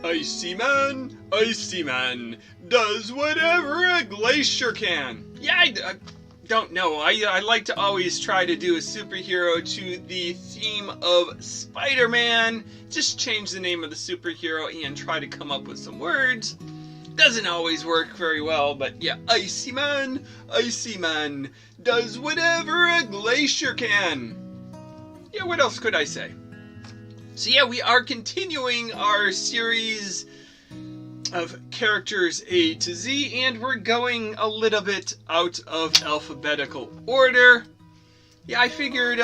Iceman does whatever a glacier can. Yeah, I don't know. I like to always try to do a superhero to the theme of Spider-Man. Just change the name of the superhero and try to come up with some words. Doesn't always work very well, but yeah, Iceman does whatever a glacier can. Yeah, what else could I say? So yeah, we are continuing our series of characters A to Z, and we're going a little bit out of alphabetical order. Yeah, I figured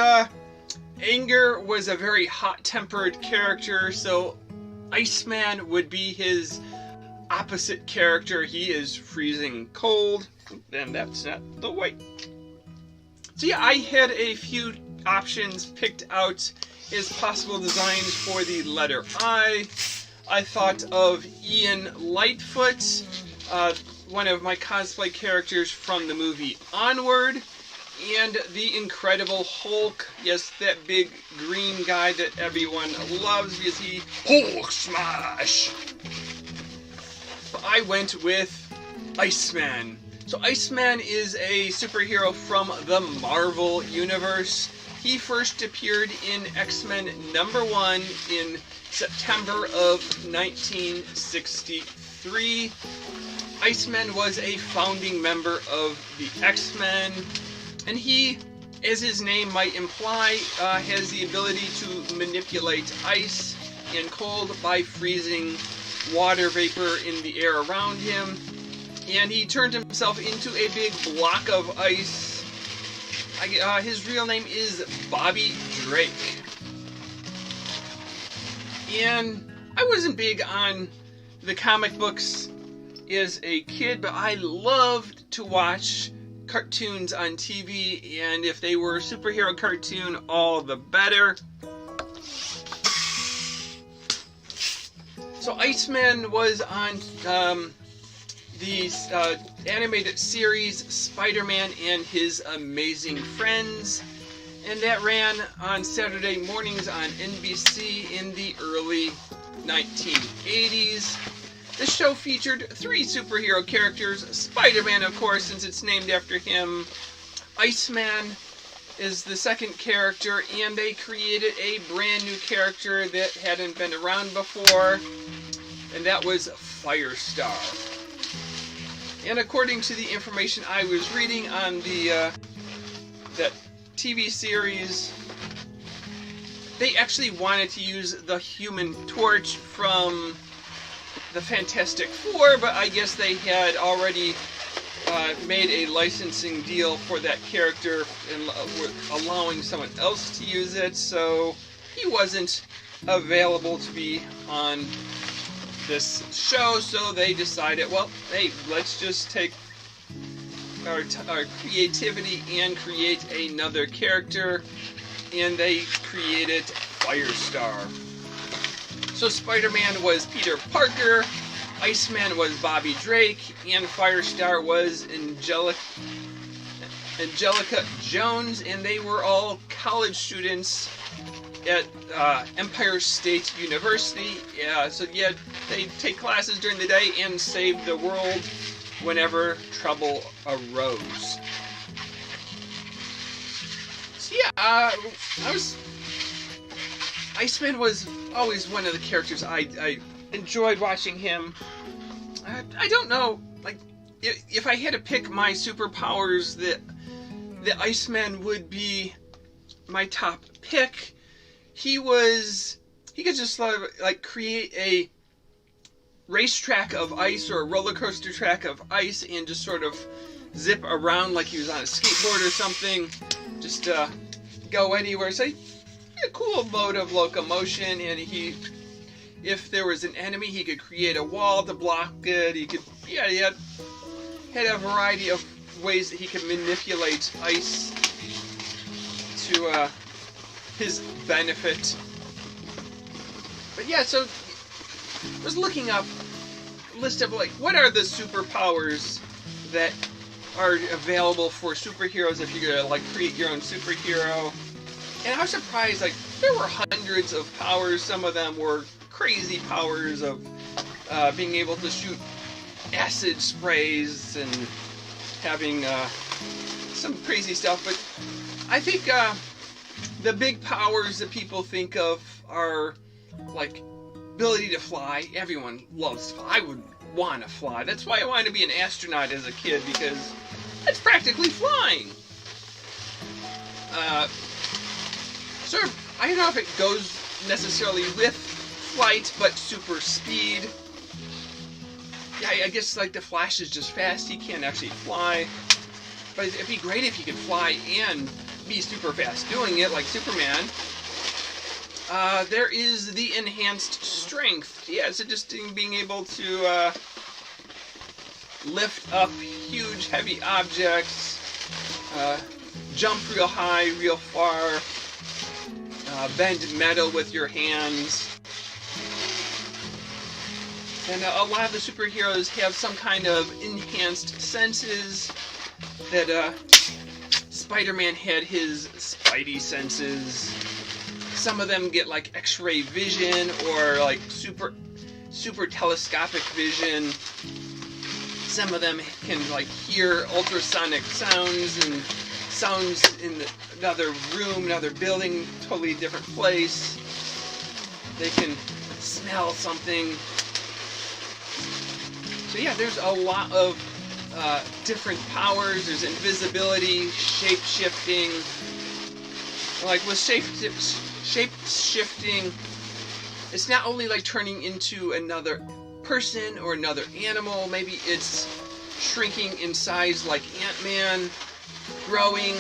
Anger was a very hot-tempered character, so Iceman would be his opposite character. He is freezing cold, and that's not the way. So yeah, I had a few options picked out as possible designs for the letter I. I thought of Ian Lightfoot, one of my cosplay characters from the movie Onward, and the Incredible Hulk. Yes, that big green guy that everyone loves because he Hulk smash. But I went with Iceman. So Iceman is a superhero from the Marvel Universe. He first appeared in X-Men #1 in September of 1963. Iceman was a founding member of the X-Men, and he, as his name might imply, has the ability to manipulate ice and cold by freezing water vapor in the air around him, and he turned himself into a big block of ice. His real name is Bobby Drake. And I wasn't big on the comic books as a kid, but I loved to watch cartoons on TV, and if they were a superhero cartoon, all the better. So Iceman was on the animated series Spider-Man and His Amazing Friends, and that ran on Saturday mornings on NBC in the early 1980s. The show featured 3 superhero characters. Spider-Man, of course, since it's named after him. Iceman is the second character, and they created a brand new character that hadn't been around before, and that was Firestar. And according to the information I was reading on the that TV series, they actually wanted to use the Human Torch from the Fantastic Four, but I guess they had already made a licensing deal for that character and were allowing someone else to use it, so he wasn't available to be on this show, so they decided, well, hey, let's just take our creativity and create another character, and they created Firestar. So Spider-Man was Peter Parker, Iceman was Bobby Drake, and Firestar was Angelica Jones, and they were all college students at Empire State University. So yeah, they take classes during the day and save the world whenever trouble arose. So yeah, Iceman was always one of the characters I enjoyed watching him. I don't know, like, if I had to pick my superpowers, the Iceman would be my top pick. He could just like create a racetrack of ice or a roller coaster track of ice and just sort of zip around like he was on a skateboard or something. Just go anywhere. So a cool mode of locomotion, and if there was an enemy, he could create a wall to block it. He had a variety of ways that he could manipulate ice to his benefit. But yeah, so I was looking up a list of like, what are the superpowers that are available for superheroes if you're gonna like create your own superhero. And I was surprised, like, there were hundreds of powers. Some of them were crazy powers of being able to shoot acid sprays and having some crazy stuff. But I think the big powers that people think of are like ability to fly. Everyone loves fly. I would want to fly. That's why I wanted to be an astronaut as a kid, because that's practically flying. Sort of, I don't know if it goes necessarily with flight, but super speed. Yeah, I guess like the Flash is just fast. He can't actually fly. But it'd be great if he could fly and be super fast doing it, like Superman. There is the enhanced strength. Yeah, it's just being able to lift up huge, heavy objects, jump real high, real far, bend metal with your hands. And a lot of the superheroes have some kind of enhanced senses. That Spider-Man had his Spidey senses. Some of them get like X-ray vision or like super telescopic vision. Some of them can like hear ultrasonic sounds and sounds in another room, another building, totally different place. They can smell something. So yeah, there's a lot of different powers. There's invisibility, shape-shifting. Like with shape-shifting, it's not only like turning into another person or another animal. Maybe it's shrinking in size like Ant-Man, growing,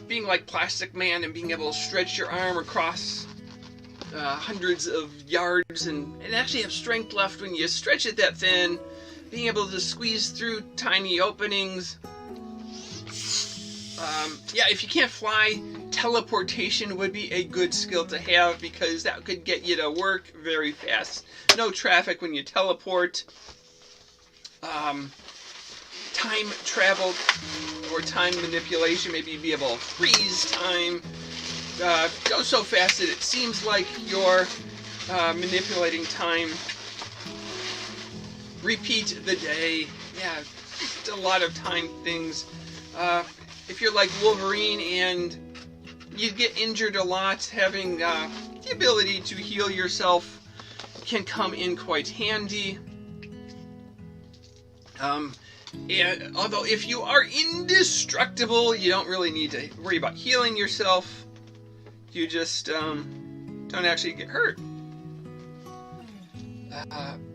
being like Plastic Man and being able to stretch your arm across hundreds of yards and actually have strength left when you stretch it that thin, being able to squeeze through tiny openings. Yeah, if you can't fly, teleportation would be a good skill to have, because that could get you to work very fast. No traffic when you teleport. Time travel or time manipulation, maybe you'd be able to freeze time. Go so fast that it seems like you're manipulating time. Repeat the day. Yeah, just a lot of time things. If you're like Wolverine and you get injured a lot, having the ability to heal yourself can come in quite handy. And although if you are indestructible, you don't really need to worry about healing yourself. You just don't actually get hurt.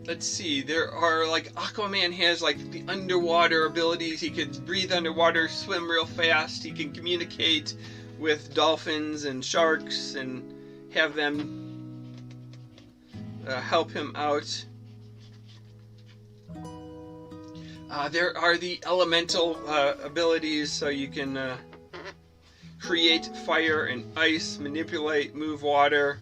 Let's see, there are like Aquaman has like the underwater abilities. He could breathe underwater, swim real fast. He can communicate with dolphins and sharks and have them help him out. There are the elemental abilities, so you can create fire and ice, manipulate, move water.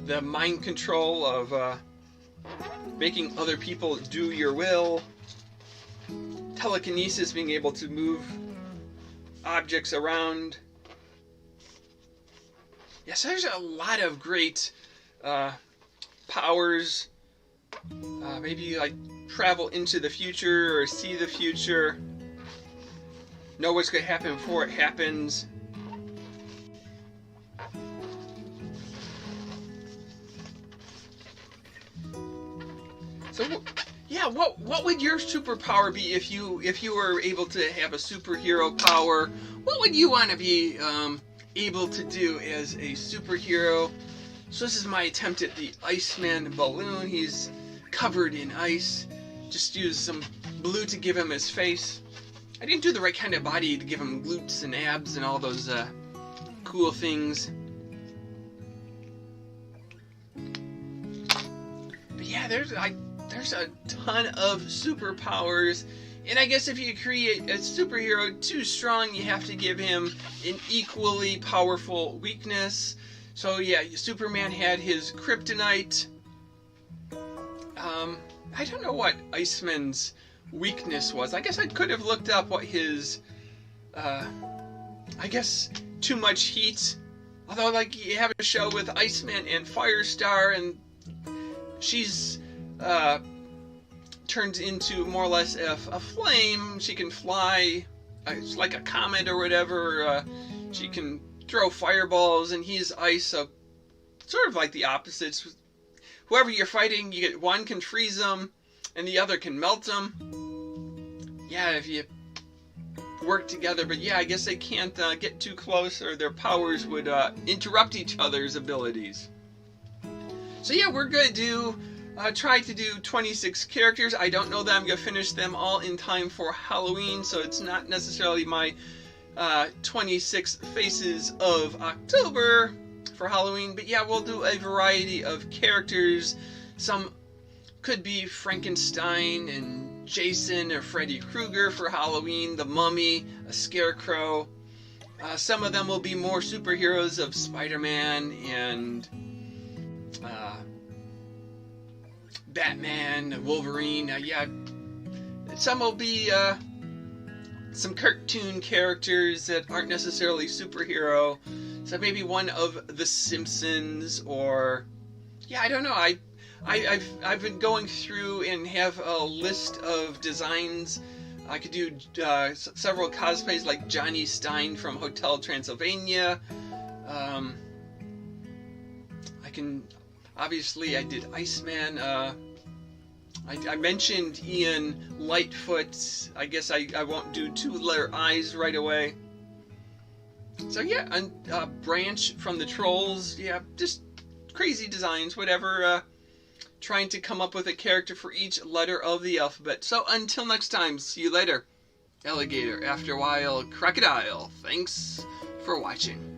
The mind control of making other people do your will. Telekinesis, being able to move objects around. Yes, there's a lot of great powers. Maybe like travel into the future or see the future. Know what's going to happen before it happens. So yeah, what would your superpower be if you were able to have a superhero power? What would you want to be able to do as a superhero? So this is my attempt at the Iceman balloon. He's covered in ice. Just use some blue to give him his face. I didn't do the right kind of body to give him glutes and abs and all those cool things. But yeah, there's a ton of superpowers. And I guess if you create a superhero too strong, you have to give him an equally powerful weakness. So yeah, Superman had his kryptonite. I don't know what Iceman's weakness was. I guess I could have looked up what his I guess, too much heat. Although, like, you have a show with Iceman and Firestar, and she's turns into more or less a flame. She can fly, it's like a comet or whatever. She can throw fireballs, and he's ice, so sort of like the opposites. Whoever you're fighting, you get one can freeze them, and the other can melt them. Yeah, if you work together, but yeah, I guess they can't get too close, or their powers would interrupt each other's abilities. So yeah, we're gonna do try to do 26 characters. I don't know that I'm gonna finish them all in time for Halloween, so it's not necessarily my 26 Faces of October for Halloween, but yeah, we'll do a variety of characters. Some could be Frankenstein and Jason or Freddy Krueger for Halloween, the Mummy, a Scarecrow. Some of them will be more superheroes of Spider-Man and Batman, Wolverine. Yeah, some will be some cartoon characters that aren't necessarily superhero. So maybe one of The Simpsons, or yeah, I don't know. I've been going through and have a list of designs. I could do several cosplays, like Johnny Stein from Hotel Transylvania. I can, obviously I did Iceman. I mentioned Ian Lightfoot. I guess I won't do two-letter eyes right away. So yeah, and Branch from the Trolls. Yeah, just crazy designs, whatever. Trying to come up with a character for each letter of the alphabet. So until next time, see you later. Alligator, after a while, crocodile. Thanks for watching.